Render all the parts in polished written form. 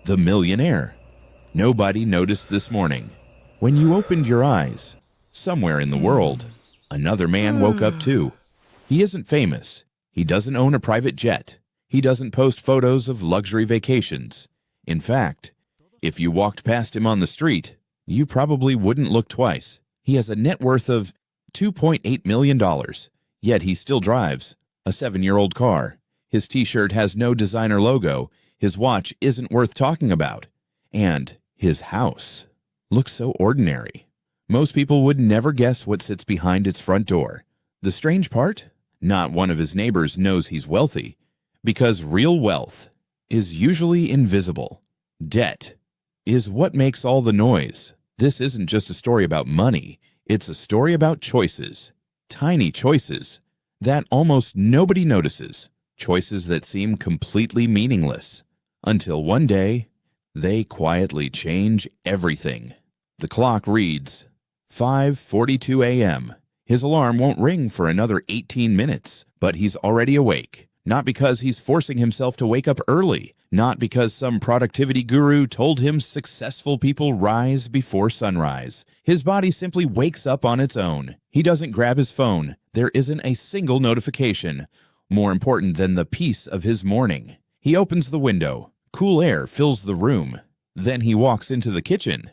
The Millionaire. Nobody noticed this morning. When you opened your eyes, somewhere in the world, another man woke up too. He isn't famous. He doesn't own a private jet. He doesn't post photos of luxury vacations. In fact, if you walked past him on the street, you probably wouldn't look twice. He has a net worth of $2.8 million, yet he still drives a 7-year-old car. His t-shirt has no designer logo. His watch isn't worth talking about. And his house looks so ordinary. Most people would never guess what sits behind its front door. The strange part? Not one of his neighbors knows he's wealthy, because real wealth is usually invisible. Debt is what makes all the noise. This isn't just a story about money. It's a story about choices. Tiny choices that almost nobody notices. Choices that seem completely meaningless. Until one day, they quietly change everything. The clock reads 5:42 a.m. His alarm won't ring for another 18 minutes, but he's already awake. Not because he's forcing himself to wake up early. Not because some productivity guru told him successful people rise before sunrise. His body simply wakes up on its own. He doesn't grab his phone. There isn't a single notification more important than the peace of his morning. He opens the window. Cool air fills the room. Then he walks into the kitchen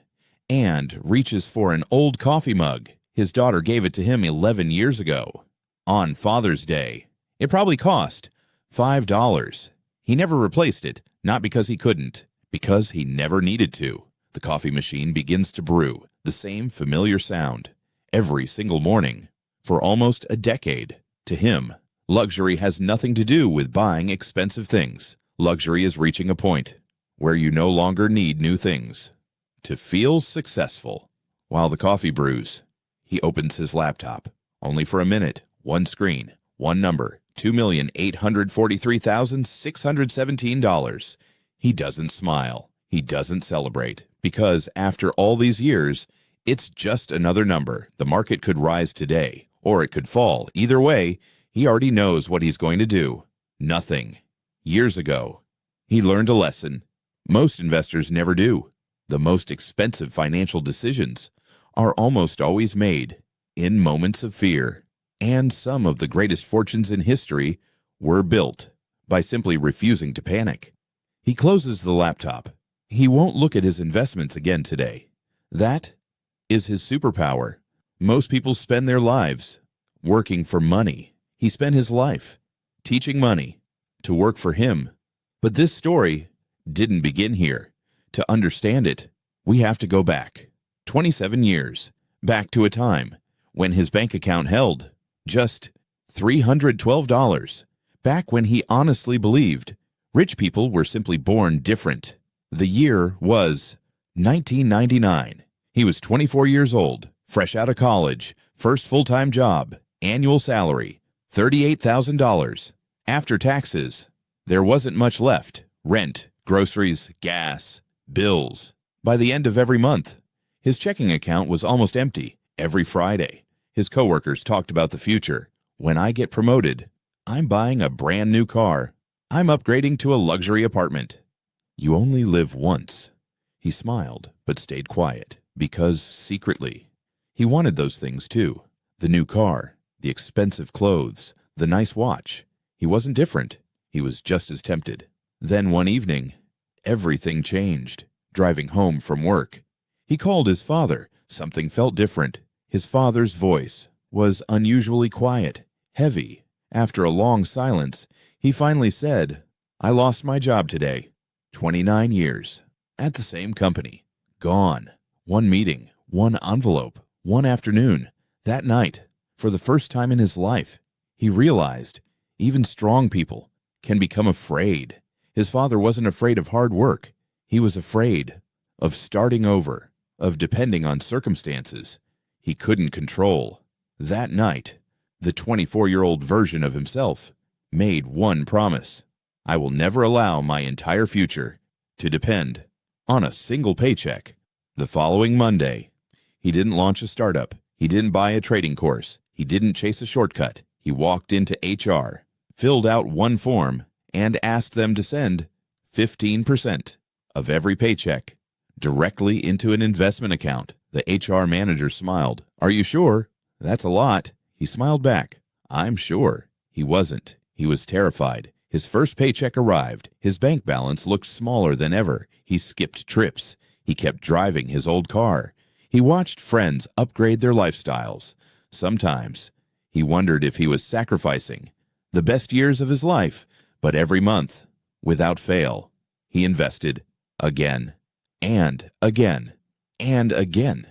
and reaches for an old coffee mug. His daughter gave it to him 11 years ago, on Father's Day. It probably cost $5. He never replaced it, not because he couldn't, because he never needed to. The coffee machine begins to brew, the same familiar sound, every single morning, for almost a decade. To him, luxury has nothing to do with buying expensive things. Luxury is reaching a point where you no longer need new things to feel successful. While the coffee brews, he opens his laptop. Only for a minute, one screen, one number, $2,843,617. He doesn't smile. He doesn't celebrate. Because after all these years, it's just another number. The market could rise today, or it could fall. Either way, he already knows what he's going to do. Nothing. Years ago, he learned a lesson most investors never do. The most expensive financial decisions are almost always made in moments of fear. And some of the greatest fortunes in history were built by simply refusing to panic. He closes the laptop. He won't look at his investments again today. That is his superpower. Most people spend their lives working for money. He spent his life teaching money to work for him. But this story didn't begin here. To understand it, we have to go back 27 years, back to a time when his bank account held just $312, back when he honestly believed rich people were simply born different. The year was 1999. He was 24 years old, fresh out of college, first full-time job, annual salary, $38,000. After taxes, there wasn't much left. Rent, groceries, gas, bills. By the end of every month, his checking account was almost empty. Every Friday, his coworkers talked about the future. When I get promoted, I'm buying a brand new car. I'm upgrading to a luxury apartment. You only live once. He smiled, but stayed quiet, because secretly, he wanted those things too. The new car, the expensive clothes, the nice watch. He wasn't different. He was just as tempted. Then one evening, everything changed. Driving home from work, he called his father. Something felt different. His father's voice was unusually quiet, heavy. After a long silence, he finally said, "I lost my job today. 29 years. At the same company. Gone. One meeting, one envelope, one afternoon. That night, for the first time in his life, he realized even strong people can become afraid. His father wasn't afraid of hard work. He was afraid of starting over, of depending on circumstances he couldn't control. That night, the 24-year-old version of himself made one promise. I will never allow my entire future to depend on a single paycheck. The following Monday, he didn't launch a startup. He didn't buy a trading course. He didn't chase a shortcut. He walked into HR, filled out one form, and asked them to send 15% of every paycheck directly into an investment account. The HR manager smiled. "Are you sure?" "That's a lot." He smiled back. "I'm sure." He wasn't. He was terrified. His first paycheck arrived. His bank balance looked smaller than ever. He skipped trips. He kept driving his old car. He watched friends upgrade their lifestyles. Sometimes he wondered if he was sacrificing the best years of his life, but every month, without fail, he invested again and again and again.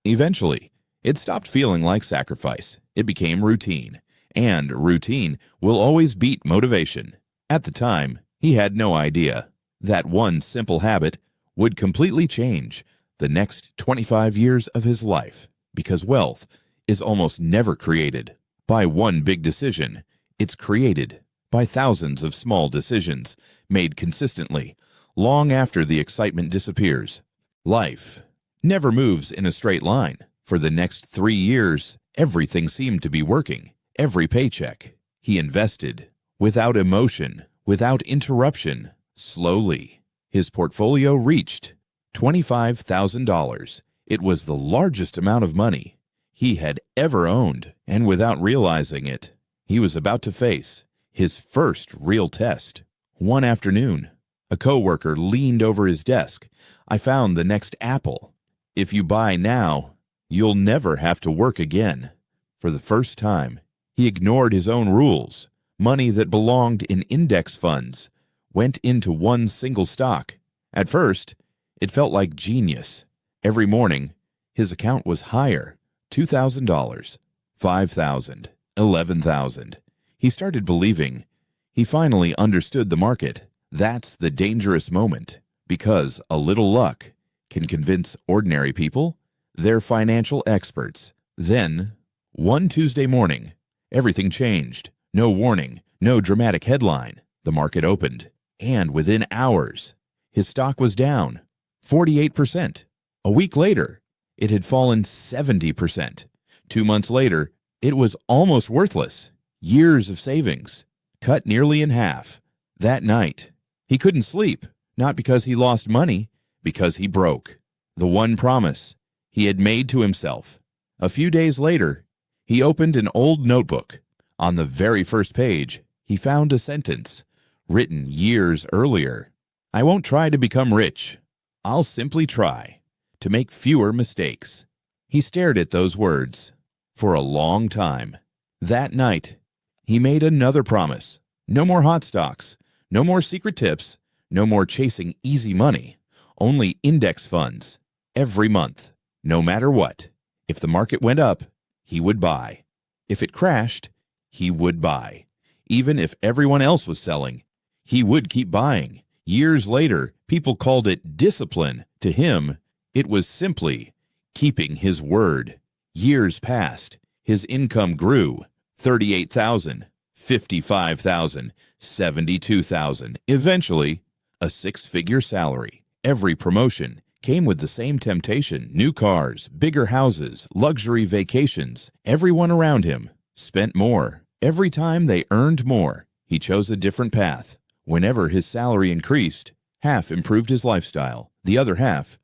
Eventually, it stopped feeling like sacrifice. It became routine, and routine will always beat motivation. At the time, he had no idea that one simple habit would completely change the next 25 years of his life, because wealth is almost never created by one big decision. It's created by thousands of small decisions made consistently long after the excitement disappears. Life never moves in a straight line. For the next 3 years, everything seemed to be working. Every paycheck he invested without emotion, without interruption. Slowly, his portfolio reached $25,000. It was the largest amount of money he had ever owned, and without realizing it, he was about to face his first real test. One afternoon, a coworker leaned over his desk. "I found the next Apple. If you buy now, you'll never have to work again." For the first time, he ignored his own rules. Money that belonged in index funds went into one single stock. At first, it felt like genius. Every morning, his account was higher. $2,000, $5,000, $11,000. He started believing. He finally understood the market. That's the dangerous moment, because a little luck can convince ordinary people they're financial experts. Then, one Tuesday morning, everything changed. No warning, no dramatic headline. The market opened, and within hours, his stock was down 48%. A week later, it had fallen 70%. 2 months later, it was almost worthless. Years of savings cut nearly in half. That night, he couldn't sleep, not because he lost money, because he broke the one promise he had made to himself. A few days later, he opened an old notebook. On the very first page, he found a sentence written years earlier. "I won't try to become rich. I'll simply try to make fewer mistakes." He stared at those words for a long time. That night, he made another promise. No more hot stocks, no more secret tips, no more chasing easy money, only index funds. Every month, no matter what. If the market went up, he would buy. If it crashed, he would buy. Even if everyone else was selling, he would keep buying. Years later, people called it discipline. To him, it was simply keeping his word. Years passed. His income grew. 38,000, 55,000, 72,000. Eventually, a six-figure salary. Every promotion came with the same temptation: new cars, bigger houses, luxury vacations. Everyone around him spent more. Every time they earned more, he chose a different path. Whenever his salary increased, half improved his lifestyle. The other half